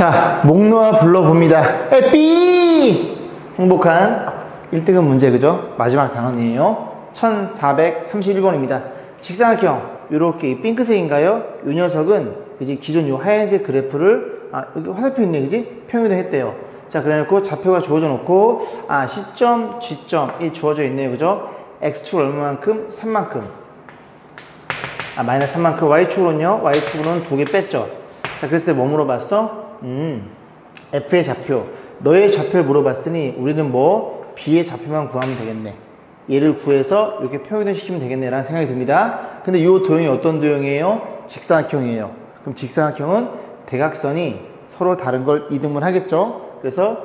자, 목 놓아 불러봅니다. 에삐! 행복한 1등급 문제, 그죠? 마지막 단원이에요. 1431번입니다. 직사각형, 요렇게 핑크색인가요? 요 녀석은, 그지? 기존 요 하얀색 그래프를, 여기 화살표 있네, 그지? 평이동 했대요. 자, 그래 놓고 좌표가 주어져 놓고, C점, G점이 주어져 있네요, 그죠? X축 얼마만큼? 3만큼. 마이너스 3만큼. Y축으로는요? Y축으로는 2개 뺐죠? 자, 그랬을 때 뭐 물어봤어? F의 좌표. 너의 좌표를 물어봤으니 우리는 뭐 B의 좌표만 구하면 되겠네. 얘를 구해서 이렇게 평이동 시키면 되겠네 라는 생각이 듭니다. 근데 이 도형이 어떤 도형이에요? 직사각형이에요. 그럼 직사각형은 대각선이 서로 다른 걸 이등분 하겠죠? 그래서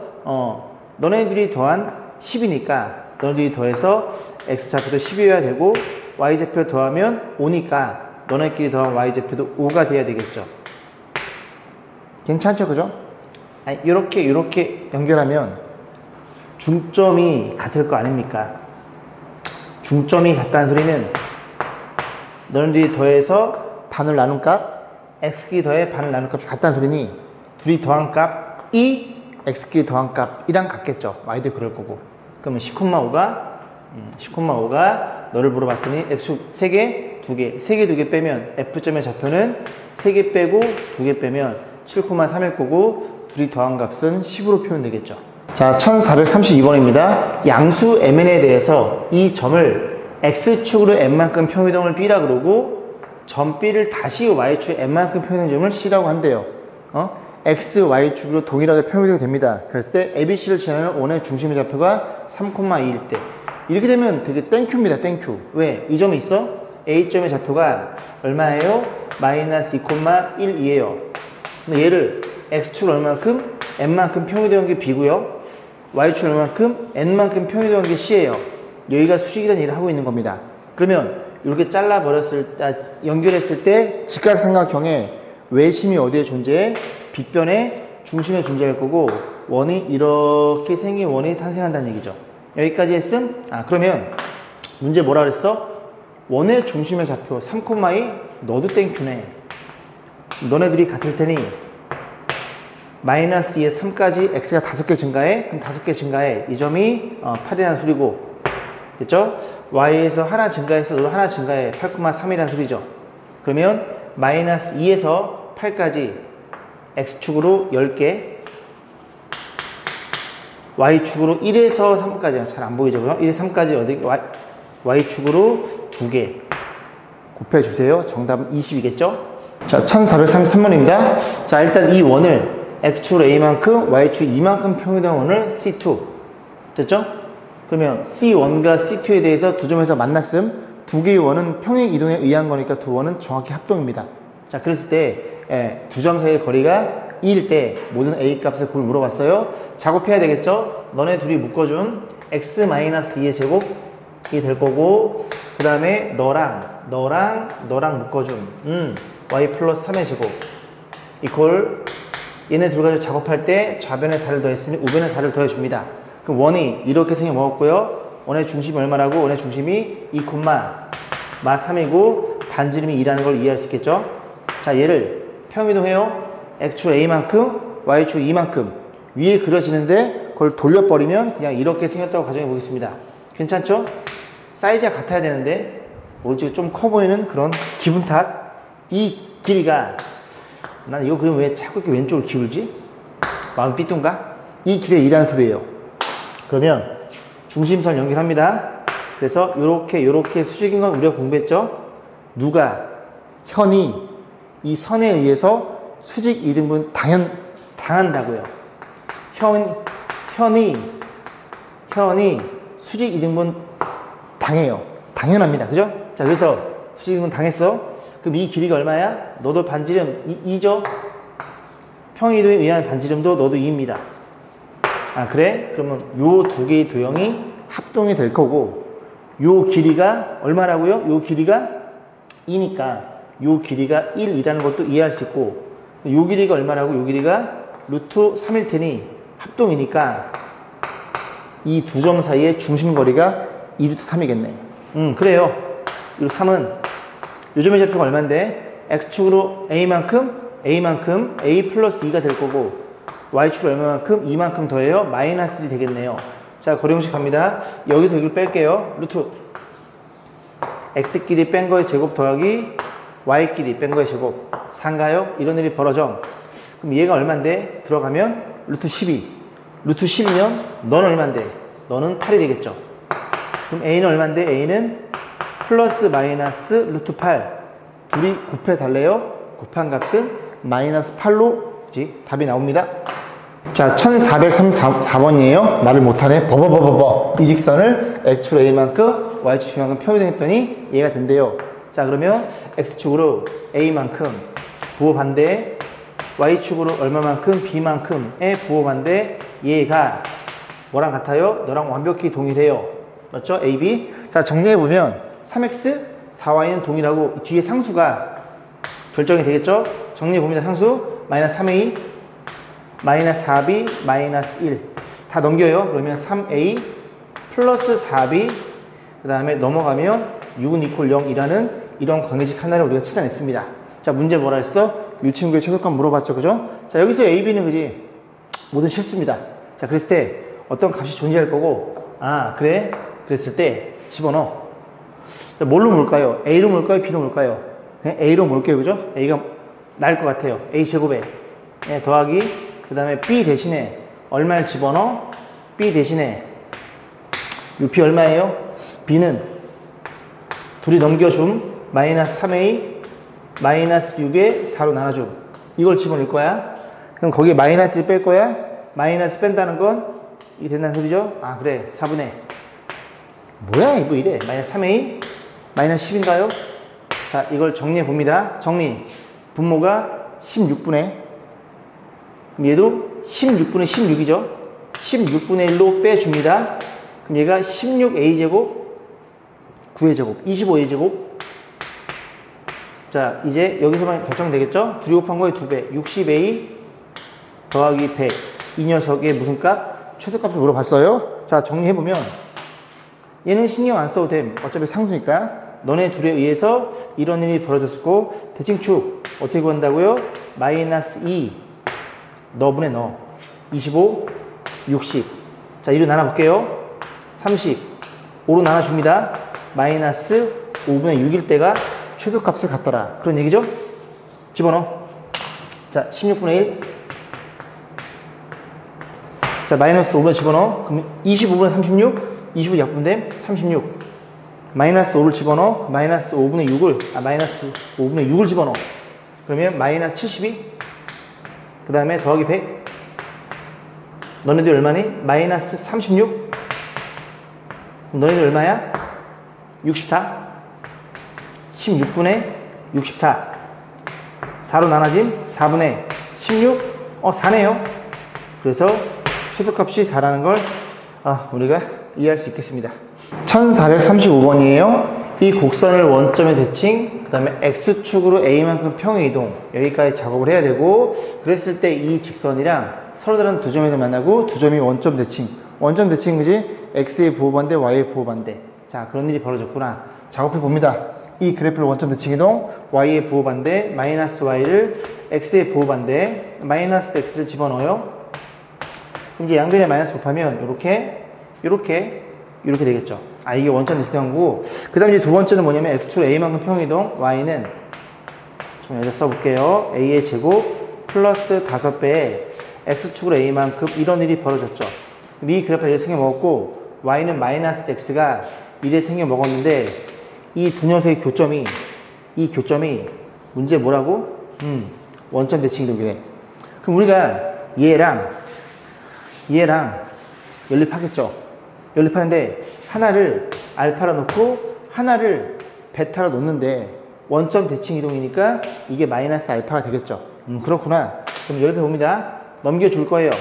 너네들이 더한 10이니까 너네들이 더해서 X좌표도 10이어야 되고 Y좌표 더하면 5니까 너네끼리 더한 Y좌표도 5가 돼야 되겠죠. 괜찮죠, 그죠? 이렇게 연결하면 중점이 같을 거 아닙니까? 중점이 같다는 소리는 너희들이 더해서 반을 나눈 값, x끼리 더해 반을 나눈 값이 같다는 소리니 둘이 더한 값이 x끼리 더한 값이랑 같겠죠. y도 그럴 거고. 그러면 10,5가 너를 물어봤으니 x축 3개, 2개, 3개, 2개 빼면 f점의 좌표는 3개 빼고 2개 빼면 7,3일 거고 둘이 더한 값은 10으로 표현되겠죠. 자, 1432번입니다. 양수 mn에 대해서 이 점을 x축으로 n만큼 평이동을 b라 그러고 점 b를 다시 y축 n만큼 평이동 점을 c라고 한대요. x, y축으로 동일하게 평이동이 됩니다. 그랬을 때 ABC를 지나는 원의 중심의 좌표가 3,2일 때 이렇게 되면 되게 땡큐입니다. 땡큐. 왜? 이 점이 있어? A점의 좌표가 얼마예요? 마이너스 2,12예요. 근데 얘를 x축 얼마만큼? n만큼 평이동한 게 b고요. y축 얼마만큼? n만큼 평이동한 게 c예요. 여기가 수직이라는 일을 하고 있는 겁니다. 그러면 이렇게 연결했을 때 직각삼각형의 외심이 어디에 존재해? 빗변의 중심에 존재할 거고 원이 이렇게 생긴 원이 탄생한다는 얘기죠. 여기까지 했음? 그러면 문제 뭐라 그랬어? 원의 중심의 좌표 3,2 너도 땡큐네. 너네들이 같을 테니 마이너스 2에 3까지 x가 5개 증가해? 그럼 5개 증가해. 이 점이 8이라는 소리고 됐죠? y에서 하나 증가해서 너도 하나 증가해. 8,3이라는 소리죠. 그러면 마이너스 2에서 8까지 x축으로 10개 y축으로 1에서 3까지 잘 안 보이죠? 그럼 1에서 3까지 어디 y축으로 2개 곱해주세요. 정답은 20이겠죠? 자, 1433번입니다. 자, 일단 이 원을 x축으로 a만큼 y축 2만큼 평이동한 원을 C2 됐죠? 그러면 C1과 C2에 대해서 두 점에서 만났음 두 개의 원은 평행 이동에 의한 거니까 두 원은 정확히 합동입니다. 자, 그랬을 때 두 점 사이의 거리가 2일 때 모든 a 값을 그걸 물어봤어요. 작업해야 되겠죠? 너네 둘이 묶어준 x-2의 제곱이 될 거고 그 다음에 너랑 묶어준 y 플러스 3의 제곱 이퀄 얘네 둘 가지고 작업할 때 좌변에 4를 더했으니 우변에 4를 더해줍니다. 그럼 원이 이렇게 생겨 먹었고요. 원의 중심이 얼마라고? 원의 중심이 2,3이고 반지름이 2라는 걸 이해할 수 있겠죠? 자, 얘를 평이동해요. x축 a만큼 y축 2만큼 위에 그려지는데 그걸 돌려버리면 그냥 이렇게 생겼다고 가정해 보겠습니다. 괜찮죠? 사이즈가 같아야 되는데 오직 좀 커 보이는 그런 기분 탓. 이 길이가 난 이거 그럼 왜 자꾸 이렇게 왼쪽으로 기울지? 마음 삐뚤가? 이 길의 2라는 소리예요. 그러면 중심선 연결합니다. 그래서 요렇게 수직인 건 우리가 공부했죠? 현이 이 선에 의해서 수직 이등분 당한다고요. 현이 수직 이등분 당해요. 당연합니다. 그죠? 자, 그래서 수직 이등분 당했어. 그럼 이 길이가 얼마야? 너도 반지름 2죠? 평이동에 의한 반지름도 너도 2입니다. 그래? 그러면 요 두 개의 도형이 합동이 될 거고 요 길이가 얼마라고요? 요 길이가 2니까 요 길이가 1이라는 것도 이해할 수 있고 요 길이가 얼마라고? 요 길이가 루트 3일 테니 합동이니까 이 두 점 사이의 중심거리가 2루트 3이겠네. 그래요. 이 3은 요점의 좌표가 얼마인데 x축으로 a만큼 a 플러스 2가 될 거고 y축을 얼마만큼? 2만큼 더해요. 마이너스 1이 되겠네요. 자, 고령식 갑니다. 여기서 여기를 뺄게요. 루트 x끼리 뺀 거의 제곱 더하기 y끼리 뺀 거의 제곱 4인가요? 이런 일이 벌어져. 그럼 얘가 얼만데? 들어가면 루트 12. 루트 10이면 너는 얼만데? 너는 8이 되겠죠. 그럼 a는 얼만데? a는 플러스 마이너스 루트 8. 둘이 곱해 달래요. 곱한 값은 마이너스 8로 답이 나옵니다. 자, 1434번이에요. 말을 못하네. 버버버버버. 이 직선을 x축 a만큼 y축 b만큼 평행했더니 얘가 된대요. 자, 그러면 x축으로 a만큼 부호 반대, y축으로 얼마만큼 b만큼의 부호 반대, 얘가 뭐랑 같아요? 너랑 완벽히 동일해요. 맞죠? a, b. 자, 정리해보면 3x, 4y는 동일하고 뒤에 상수가 결정이 되겠죠? 정리해봅니다. 상수 마이너스 3a, 마이너스 4b, 마이너스 1. 다 넘겨요. 그러면 3a 플러스 4b, 그 다음에 넘어가면 6은 이퀄 0이라는 이런 관계식 하나를 우리가 찾아냈습니다. 자, 문제 뭐라 했어? 이 친구의 최소값 물어봤죠. 그죠? 자, 여기서 a, b는 그지? 모든 실수입니다. 자, 그랬을 때 어떤 값이 존재할 거고, 아, 그래? 그랬을 때 집어넣어. 자, 뭘로 물까요? a로 물까요? b로 물까요? 그냥 a로 물게요. 그죠? a가 나을 것 같아요. a 제곱에 더하기, 그 다음에 b 대신에 얼마를 집어넣어? b 대신에 이 b 얼마예요? b는 둘이 넘겨줌 마이너스 3a 마이너스 6에 4로 나눠줌. 이걸 집어넣을 거야. 그럼 거기에 마이너스를 뺄 거야. 마이너스 뺀다는 건 이게 된다는 소리죠? 아, 그래. 4분의 뭐야 이거 이래. 마이너스 3a 마이너스 10인가요? 자, 이걸 정리해 봅니다. 정리. 분모가 16분의, 그럼 얘도 16분의 16이죠. 16분의 1로 빼줍니다. 그럼 얘가 16a제곱 9a제곱 25a제곱. 자, 이제 여기서만 결정되겠죠? 둘이 곱한 거에 2배 60a 더하기 100. 이 녀석의 무슨 값? 최소값을 물어봤어요. 자, 정리해보면 얘는 신경 안 써도 됨. 어차피 상수니까. 너네 둘에 의해서 이런 일이 벌어졌고, 대칭축 어떻게 구한다고요? 마이너스 2 너분의 너 25 60. 자, 2로 나눠볼게요. 30 5로 나눠줍니다. 마이너스 5분의 6일 때가 최소값을 갖더라. 그런 얘기죠? 집어넣어. 자, 16분의 1. 자, 마이너스 5분의 집어넣어. 그럼 25분의 36. 25 약분됨 36. 마이너스 5를 집어넣어. 마이너스 5분의 6을, 마이너스 5분의 6을 집어넣어. 그러면 마이너스 72. 그 다음에 더하기 100. 너네들 얼마니? 마이너스 36. 너네들 얼마야? 64. 16분의 64. 4로 나눠진 4분의 16. 4네요. 그래서 최소값이 4라는 걸 우리가 이해할 수 있겠습니다. 1435번이에요. 이 곡선을 원점에 대칭, 그 다음에 x축으로 a만큼 평행이동, 여기까지 작업을 해야 되고, 그랬을 때 이 직선이랑 서로 다른 두 점에서 만나고 두 점이 원점 대칭. 원점 대칭 그지? x의 부호반대, y의 부호반대. 자, 그런 일이 벌어졌구나. 작업해 봅니다. 이 그래프를 원점 대칭 이동, y의 부호반대, 마이너스 y를 x의 부호반대, 마이너스 x를 집어넣어요. 이제 양변에 마이너스 곱하면 이렇게 되겠죠. 이게 원점 대칭된 거고, 그 다음 이제 두 번째는 뭐냐면 x축 a만큼 평이동, y는 좀 여기다 써볼게요. a의 제곱 플러스 5배에 x축으로 a만큼 이런 일이 벌어졌죠. 이 그래프가 이렇게 생겨 먹었고, y는 마이너스 x가 이래 생겨 먹었는데, 이 두 녀석의 교점이, 이 교점이 문제 뭐라고? 원점 대칭이동이래. 그럼 우리가 얘랑 연립하겠죠. 연립하는데 하나를 알파로 놓고 하나를 베타로 놓는데 원점 대칭 이동이니까 이게 마이너스 알파가 되겠죠. 그렇구나. 그럼 연립해 봅니다. 넘겨줄 거예요.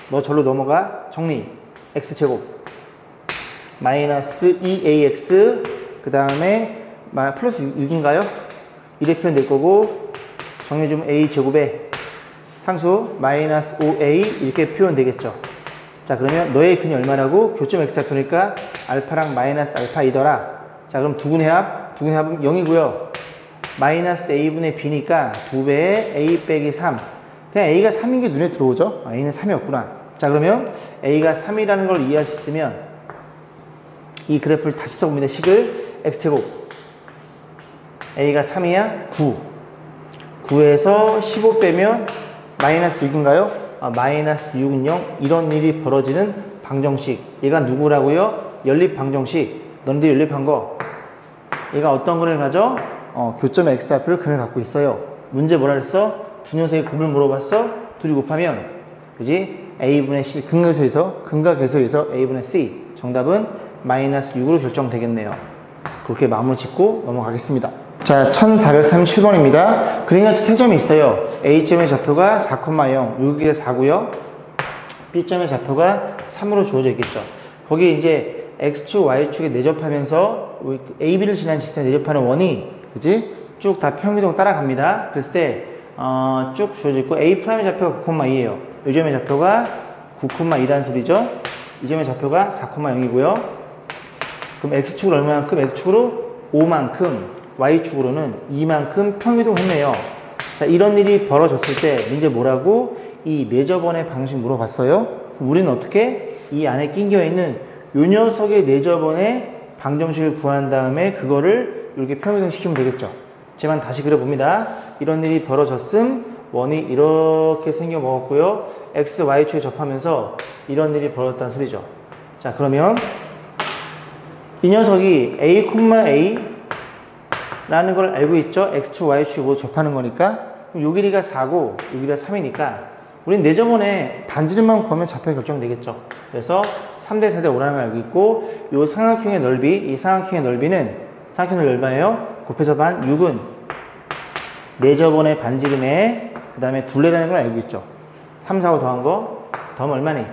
너 절로 넘어가. 정리. x제곱 마이너스 2ax 그 다음에 플러스 6인가요? 이렇게 표현될 거고, 정리해주면 a제곱에 상수 마이너스 5a 이렇게 표현되겠죠. 자, 그러면 너의 근이 얼마라고? 교점 x 잡히니까 알파랑 마이너스 알파이더라. 자, 그럼 두근의 합은 0이고요. 마이너스 a분의 b니까 2배에 a 빼기 3. 그냥 A가 3인 게 눈에 들어오죠. 아, A는 3이었구나. 자, 그러면 A가 3이라는 걸 이해할 수 있으면 이 그래프를 다시 써봅니다. 식을 X제곱 A가 3이야 9 9에서 15 빼면 마이너스 6인가요? 아, 마이너스 6은 0. 이런 일이 벌어지는 방정식. 얘가 누구라고요? 연립 방정식. 너네들 연립한 거. 얘가 어떤 거를 가져? 교점의 x좌표를 근을 갖고 있어요. 문제 뭐라 그랬어? 두 녀석의 곱을 물어봤어? 둘이 곱하면 그지? a분의 c 근과 계수에서 a분의 c. 정답은 마이너스 6으로 결정되겠네요. 그렇게 마무리 짓고 넘어가겠습니다. 자, 1437번입니다. 그림같이 세 점이 있어요. A점의 좌표가 4,0, 여기가 4고요. B점의 좌표가 3으로 주어져 있겠죠. 거기에 이제 X축, Y축에 내접하면서 AB를 지난 직선에 내접하는 원이 그지? 쭉 다 평행이동 따라갑니다. 그랬을 때 쭉 주어져 있고 A'의 좌표가 9,2예요. 이 점의 좌표가 9,2라는 소리죠. 이 점의 좌표가 4,0이고요. 그럼 X축은 얼마만큼? X축으로 5만큼, Y축으로는 2만큼 평이동했네요. 자, 이런 일이 벌어졌을 때 문제 뭐라고? 이 내접원의 방식 물어봤어요. 우리는 어떻게? 이 안에 낑겨 있는 요 녀석의 내접원의 방정식을 구한 다음에 그거를 이렇게 평이동 시키면 되겠죠. 제만 다시 그려봅니다. 이런 일이 벌어졌음, 원이 이렇게 생겨 먹었고요. X, Y축에 접하면서 이런 일이 벌어졌다는 소리죠. 자, 그러면 이 녀석이 A, A 라는 걸 알고 있죠? X축, Y축이 모두 접하는 거니까. 그럼 요 길이가 4고, 요 길이가 3이니까, 우린 내접원에 반지름만 구하면 좌표가 결정되겠죠. 그래서 3대 4대 5라는 걸 알고 있고, 요 삼각형의 넓이, 이 삼각형의 넓이는, 삼각형의 넓이에요. 곱해서 반, 6은 내접원의 반지름에, 그 다음에 둘레라는 걸 알고 있죠. 3, 4, 5 더한 거, 더하면 얼마니?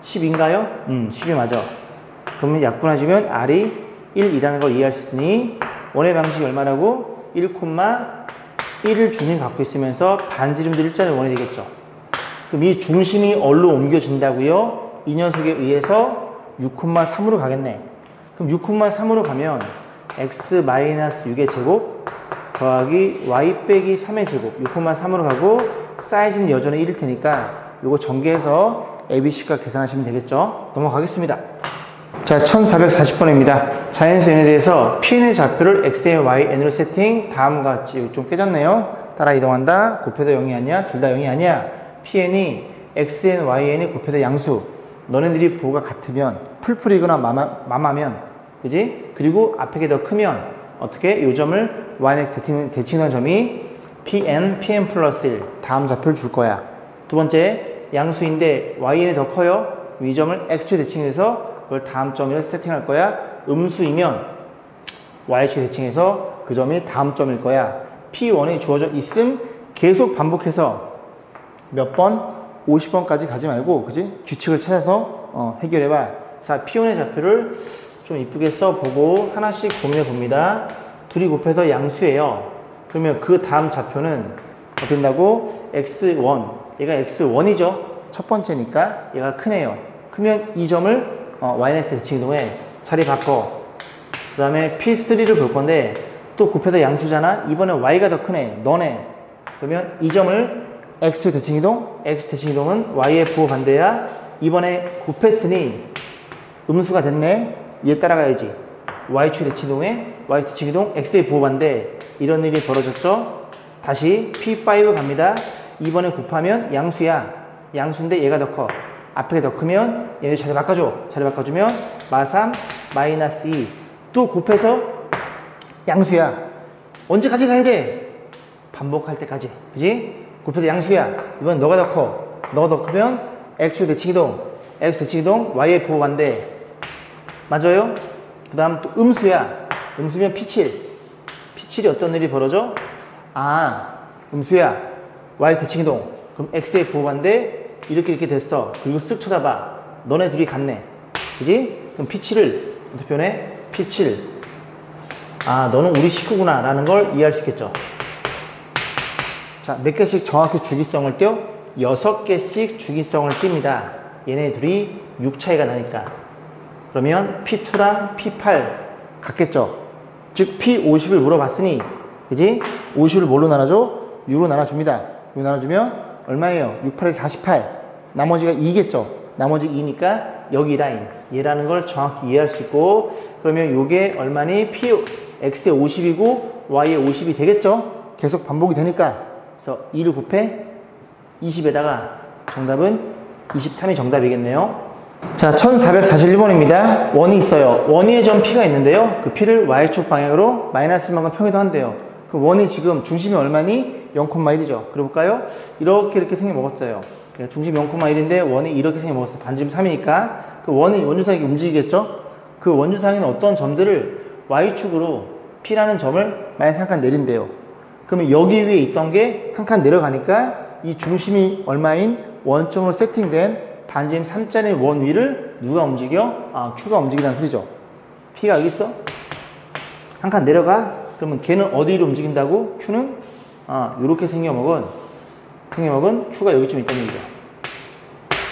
10인가요? 10이 맞아. 그러면 약분해주면 R이 1이라는 걸 이해할 수 있으니, 원의 방식이 얼마라고? 1,1을 중심 갖고 있으면서 반지름도 일자는 원이 되겠죠. 그럼 이 중심이 어디로 옮겨진다고요? 이 녀석에 의해서 6,3으로 가겠네. 그럼 6,3으로 가면 x-6의 제곱 더하기 y 빼기 3의 제곱 6,3으로 가고 사이즈는 여전히 1일 테니까 요거 전개해서 ABC가 계산하시면 되겠죠. 넘어가겠습니다. 자, 1440번입니다. 자연수에 대해서 Pn의 좌표를 Xn, Yn으로 세팅. 다음과 같이 좀 깨졌네요. 따라 이동한다. 곱해도 0이 아니야. 둘 다 0이 아니야. Pn이 Xn, Yn이 곱해도 양수. 너네들이 부호가 같으면 풀풀이거나 마마면 그지? 그리고 앞에 게 더 크면 어떻게? 요 점을 Y는 대칭한 점이 Pn, Pn 플러스 1 다음 좌표를 줄 거야. 두 번째 양수인데 Yn이 더 커요. 이 점을 X축 대칭해서 그걸 다음 점으로 세팅할 거야. 음수이면 Y축 대칭해서 그 점이 다음 점일 거야. P1이 주어져 있음 계속 반복해서 몇 번? 50번까지 가지 말고 그지? 규칙을 찾아서 해결해봐. 자, P1의 좌표를 좀 이쁘게 써보고 하나씩 고민해 봅니다. 둘이 곱해서 양수예요. 그러면 그 다음 좌표는 어떻게 된다고? X1 얘가 X1이죠. 첫 번째니까 얘가 크네요. 그러면 이 점을 YNS 대칭이동에 자리 바꿔. 그 다음에 P3를 볼 건데 또 곱해서 양수잖아. 이번에 Y가 더 크네. 너네. 그러면 이 점을 X 대칭이동. X 대칭이동은 Y의 부호 반대야. 이번에 곱했으니 음수가 됐네. 얘 따라가야지. Y축 대칭이동에 Y 대칭이동 X의 부호 반대. 이런 일이 벌어졌죠. 다시 P5 갑니다. 이번에 곱하면 양수야. 양수인데 얘가 더 커. 앞에 더 크면 얘네 자리 바꿔줘. 자리 바꿔주면 마3 마이너스 2 또 곱해서 양수야. 언제까지 가야 돼? 반복할 때까지. 그지? 곱해서 양수야. 이번 너가 더 커. 너가 더 크면 X 대칭이동 X 대칭이동 Y의 부호 반대. 맞아요? 그 다음 또 음수야. 음수면 P7 P7이 어떤 일이 벌어져? 아, 음수야. Y 대칭이동 그럼 X의 부호 반대. 이렇게 됐어. 그리고 쓱 쳐다봐. 너네 둘이 같네. 그지? 그럼 P7을 어떻게 표현해? P7. 아, 너는 우리 식구구나. 라는 걸 이해할 수 있겠죠. 자, 몇 개씩 정확히 주기성을 띄어? 6개씩 주기성을 띱니다. 얘네 둘이 6 차이가 나니까. 그러면 P2랑 P8 같겠죠? 즉, P50을 물어봤으니, 그지? 50을 뭘로 나눠줘? 6로 나눠줍니다. 6 나눠주면 얼마예요? 6, 8에 48. 나머지가 2겠죠? 나머지 2니까 여기 라인. 얘라는 걸 정확히 이해할 수 있고, 그러면 요게 얼마니? x에 50이고 y에 50이 되겠죠? 계속 반복이 되니까. 그래서 2를 곱해 20에다가 정답은 23이 정답이겠네요. 자, 1441번입니다. 원이 있어요. 원위에 점 P가 있는데요. 그 P를 Y축 방향으로 마이너스 1만큼 평이도 한대요. 그 원이 지금 중심이 얼마니? 0,1이죠. 그래볼까요? 이렇게 생겨 먹었어요. 중심 0,1인데 원이 이렇게 생겨 먹었어요. 반지름 3이니까. 그 원이 원주상이 움직이겠죠? 그 원주상에는 어떤 점들을 Y축으로 P라는 점을 마이너스 한 칸 내린대요. 그러면 여기 위에 있던 게 한 칸 내려가니까 이 중심이 얼마인 원점으로 세팅된 반지름 3짜리 원 위를 누가 움직여? Q가 움직이다는 소리죠. P가 여기 있어? 한 칸 내려가? 그러면 걔는 어디로 움직인다고? Q는? 요렇게 생겨먹은 Q가 여기쯤 있다는 얘기죠.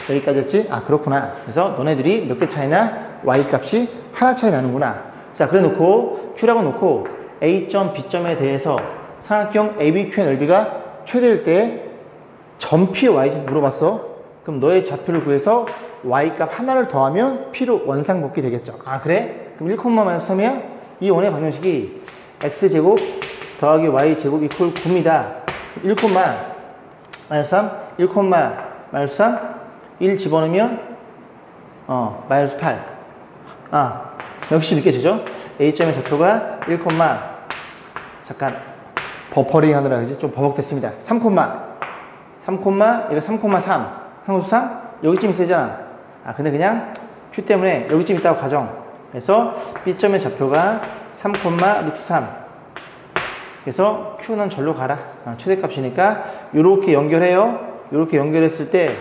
여기까지 했지? 그렇구나. 그래서 너네들이 몇 개 차이나? Y 값이 하나 차이 나는구나. 자, 그래 놓고, Q라고 놓고, A점, B점에 대해서 삼각형 ABQ의 넓이가 최대일 때 점 P의 Y점 물어봤어. 그럼 너의 좌표를 구해서 Y값 하나를 더하면 P로 원상복귀 되겠죠. 그래? 그럼 1,-3이야? 이 원의 방정식이 X제곱 더하기 Y제곱 이퀄 9입니다. 1,-3, 1,-3, 1 집어넣으면 마이너스 8. 역시 느껴지죠? A점의 좌표가 1, 잠깐 버퍼링 하느라 그지? 좀 버벅댔습니다. 3, 얘가 3,3 상수 3? 여기쯤 있어야잖아. 근데 그냥 Q 때문에 여기쯤 있다고 가정. 그래서 B점의 좌표가 3, 루트 3. 그래서 Q는 절로 가라. 최대값이니까 요렇게 연결해요. 요렇게 연결했을 때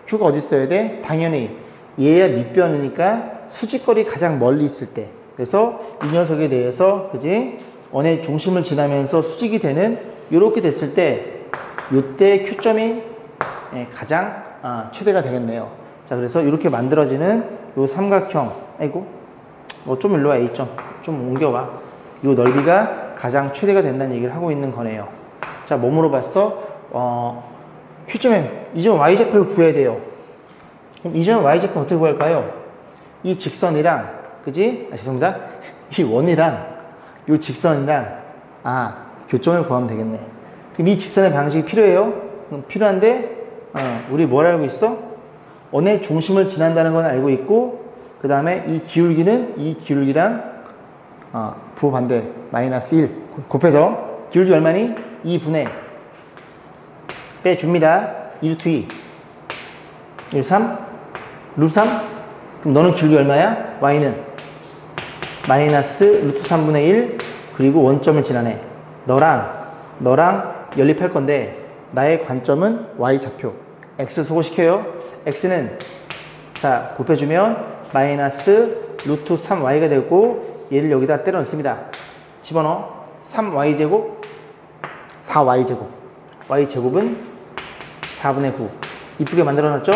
Q가 어디 있어야 돼? 당연히 얘야 밑변이니까 수직거리 가장 멀리 있을 때. 그래서 이 녀석에 대해서 그지? 원의 중심을 지나면서 수직이 되는 요렇게 됐을 때 요때 Q점이 가장 최대가 되겠네요. 자, 그래서 이렇게 만들어지는 요 삼각형, 좀 일로 와, A점. 좀 옮겨와. 요 넓이가 가장 최대가 된다는 얘기를 하고 있는 거네요. 자, 뭐 물어봤어? Q점에, 이 점 Y좌표를 구해야 돼요. 그럼 이 점 Y좌표 어떻게 구할까요? 이 직선이랑, 그지? 죄송합니다. 이 원이랑, 요 직선이랑, 교점을 구하면 되겠네. 그럼 이 직선의 방식이 필요해요? 그럼 필요한데, 우리 뭘 알고 있어? 원의 중심을 지난다는 건 알고 있고, 그 다음에 이 기울기랑, 부호반대, 마이너스 1. 곱해서, 기울기 얼마니? 2분의, 빼줍니다. 2루트 2. 1, 3, 루트 3. 그럼 너는 기울기 얼마야? Y는? 마이너스 루트 3분의 1, 그리고 원점을 지나네. 너랑 연립할 건데, 나의 관점은 Y좌표. X 소거시켜요. X는, 자, 곱해주면, 마이너스 루트 3Y가 되고, 얘를 여기다 때려 넣습니다. 집어넣어. 3Y제곱, 4Y제곱. Y제곱은 4분의 9. 이쁘게 만들어놨죠?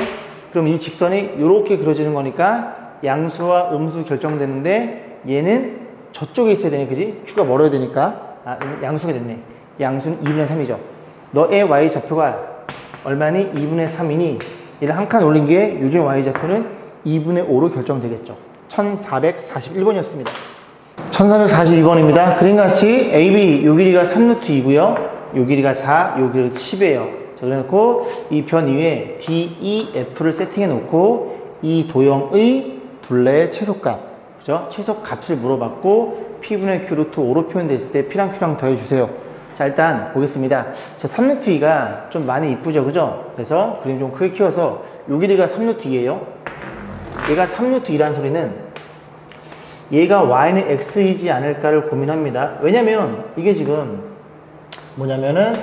그럼 이 직선이 이렇게 그려지는 거니까, 양수와 음수 결정되는데, 얘는 저쪽에 있어야 되네, 그지? Q가 멀어야 되니까. 양수가 됐네. 양수는 2분의 3이죠. 너의 Y좌표가 얼마니? 2분의 3이니 얘를 한 칸 올린 게 요즘 Y좌표는 2분의 5로 결정되겠죠. 1441번이었습니다. 1442번입니다. 그림같이 AB 요 길이가 3루트 2고요. 요 길이가 4, 요 길이가 10이에요. 자, 그래놓고 이 변 위에 DEF를 세팅해 놓고 이 도형의 둘레의 최소값, 그죠? 최소값을 물어봤고 P분의 Q 루트 5로 표현됐을 때 P랑 Q랑 더해주세요. 자, 일단 보겠습니다. 자, 3루트 2가 좀 많이 이쁘죠, 그죠? 그래서 그림 좀 크게 키워서 요 길이가 3루트 2예요. 얘가 3루트 2라는 소리는 얘가 Y는 X이지 않을까를 고민합니다. 왜냐면 이게 지금 뭐냐면은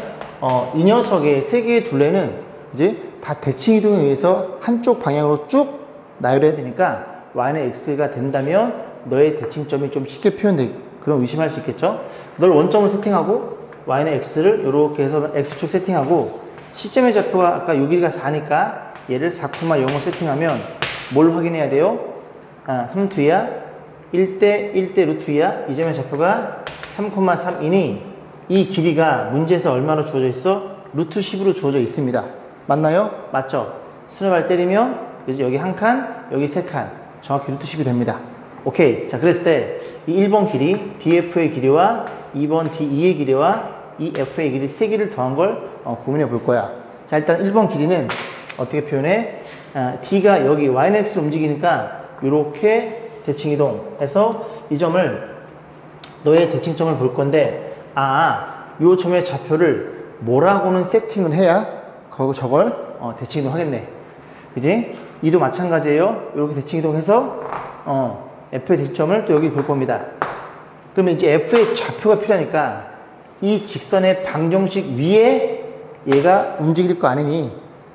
이 녀석의 세 개의 둘레는 이제 다 대칭 이동에 의해서 한쪽 방향으로 쭉 나열해야 되니까 Y는 X가 된다면 너의 대칭점이 좀 쉽게 표현되고 그런 의심할 수 있겠죠? 널 원점을 세팅하고 Y는 X를 이렇게 해서 X축 세팅하고 시점의 좌표가 아까 요 길이가 4니까 얘를 4,0을 세팅하면 뭘 확인해야 돼요? 3루트야 1대 1대 루트 2야 이 점의 좌표가 3,3이니 이 길이가 문제에서 얼마로 주어져 있어? 루트 10으로 주어져 있습니다. 맞나요? 맞죠? 순회발 때리면 이제 여기 한 칸, 여기 세 칸. 정확히 루트 10이 됩니다. 오케이. 자, 그랬을 때 이 1번 길이 DF의 길이와 2번 DE의 길이와 이 F의 길이 세 개를 더한 걸 고민해 볼 거야. 자, 일단 1번 길이는 어떻게 표현해? D가 여기 Y는 X로 움직이니까 이렇게 대칭이동해서 이 점을 너의 대칭점을 볼 건데 요 점의 좌표를 뭐라고는 세팅을 해야 저걸 대칭이동 하겠네. 그지? 이도 마찬가지예요. 이렇게 대칭이동해서 F의 대칭점을 또 여기 볼 겁니다. 그러면 이제 F의 좌표가 필요하니까 이 직선의 방정식 위에 얘가 움직일 거 아니니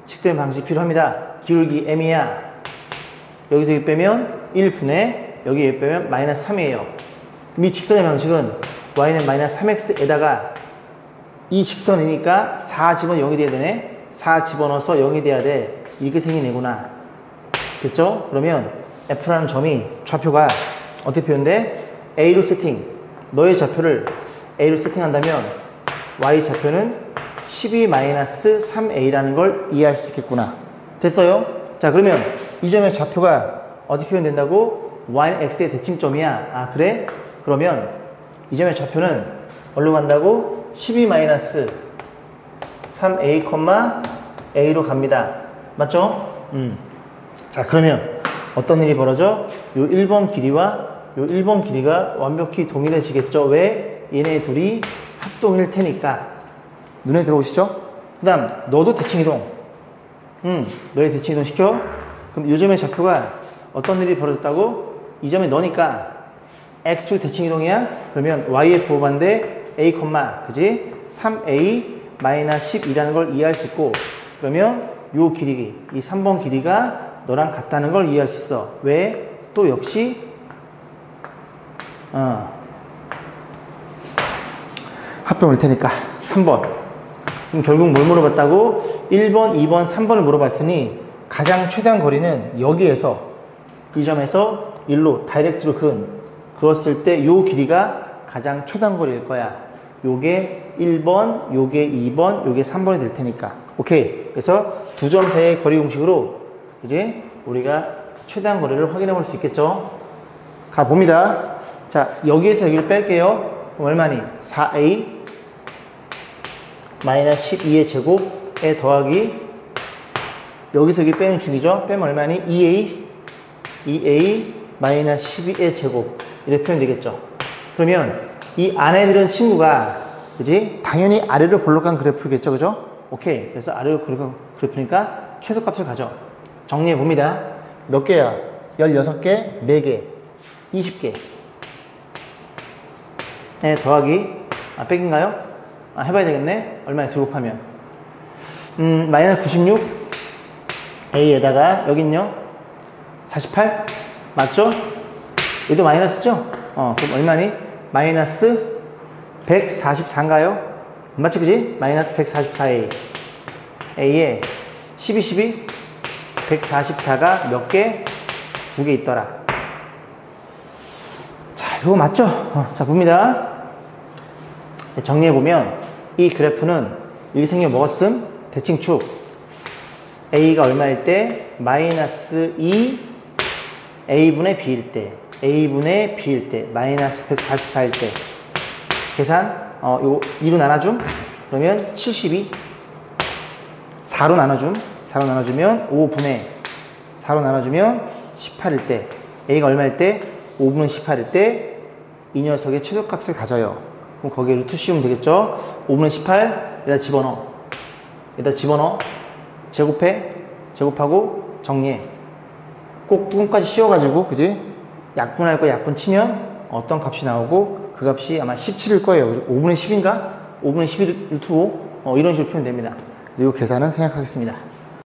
직선의 방정식이 필요합니다. 기울기 M이야. 여기서 여기 빼면 1분의 여기 빼면 마이너스 3이에요. 그럼 이 직선의 방식은 y는 마이너스 3x에다가 이 직선이니까 4 집어넣어 0이 돼야 되네. 4 집어넣어서 0이 돼야 돼. 이렇게 생긴 애구나. 됐죠? 그러면 F라는 점이 좌표가 어떻게 표현돼? A로 세팅. 너의 좌표를 A로 세팅한다면 Y 좌표는 12-3A라는 걸 이해할 수 있겠구나. 됐어요? 자, 그러면 이 점의 좌표가 어떻게 표현된다고? Y는 X의 대칭점이야. 그래? 그러면 이 점의 좌표는 어디로 간다고? 12-3A, A로 갑니다. 맞죠? 자, 그러면 어떤 일이 벌어져? 요 1번 길이와 요 1번 길이가 완벽히 동일해지겠죠? 왜? 얘네 둘이 합동일 테니까. 눈에 들어오시죠? 그 다음 너도 대칭이동. 너의 대칭이동 시켜? 그럼 요 점의 좌표가 어떤 일이 벌어졌다고? 이 점이 너니까 X축 대칭이동이야? 그러면 Y의 부호반대 A, 그지? 3A-12라는 걸 이해할 수 있고, 그러면 요 길이, 이 3번 길이가 너랑 같다는 걸 이해할 수 있어. 왜? 또 역시 합동일 테니까 3번. 그럼 결국 뭘 물어봤다고? 1번, 2번, 3번을 물어봤으니 가장 최대한 거리는 여기에서 이 점에서 1로 다이렉트로 그었을 때 요 길이가 가장 최단 거리일 거야. 요게 1번, 요게 2번, 요게 3번이 될 테니까. 오케이. 그래서 두 점 사이의 거리 공식으로 이제 우리가 최대한 거리를 확인해 볼 수 있겠죠. 가봅니다. 자, 여기에서 여기를 뺄게요. 그럼 얼마니? 4A 마이너스 12의 제곱에 더하기 여기서 여기 빼면 중이죠. 빼면 얼마니? 2A 마이너스 12의 제곱 이렇게 표현 되겠죠. 그러면 이 안에 들은 친구가 그지? 당연히 아래로 볼록한 그래프겠죠. 그죠? 오케이. 그래서 아래로 볼록한 그래프니까 최소값을 가져. 정리해 봅니다. 몇 개야? 16개, 4개, 20개. 네, 더하기 빼기인가요? 해봐야 되겠네. 얼마에 두 곱하면 마이너스 96 A에다가 여긴요 48 맞죠? 얘도 마이너스죠? 그럼 얼마니? 마이너스 144인가요? 맞지 그지? 마이너스 144A A에 12, 144가 몇 개? 2개 있더라. 자, 이거 맞죠? 자, 봅니다. 정리해보면 이 그래프는 여기 생겨 먹었음 대칭축 A가 얼마일 때? 마이너스 2 A분의 B일 때 A분의 B일 때 마이너스 144일 때 계산 요거 2로 나눠줌 그러면 72 4로 나눠주면 5분의 4로 나눠주면 18일 때 A가 얼마일 때? 5분의 18일 때 이 녀석의 최소값을 가져요. 그럼 거기에 루트 씌우면 되겠죠? 5분의 18 여기다 집어넣어 제곱하고 정리해. 꼭 뚜껑까지 씌워가지고 그지? 약분할 거 약분 치면 어떤 값이 나오고 그 값이 아마 17일 거예요. 5분의 10인가? 5분의 11 루트 5 이런 식으로 표현됩니다. 이 계산은 생략하겠습니다.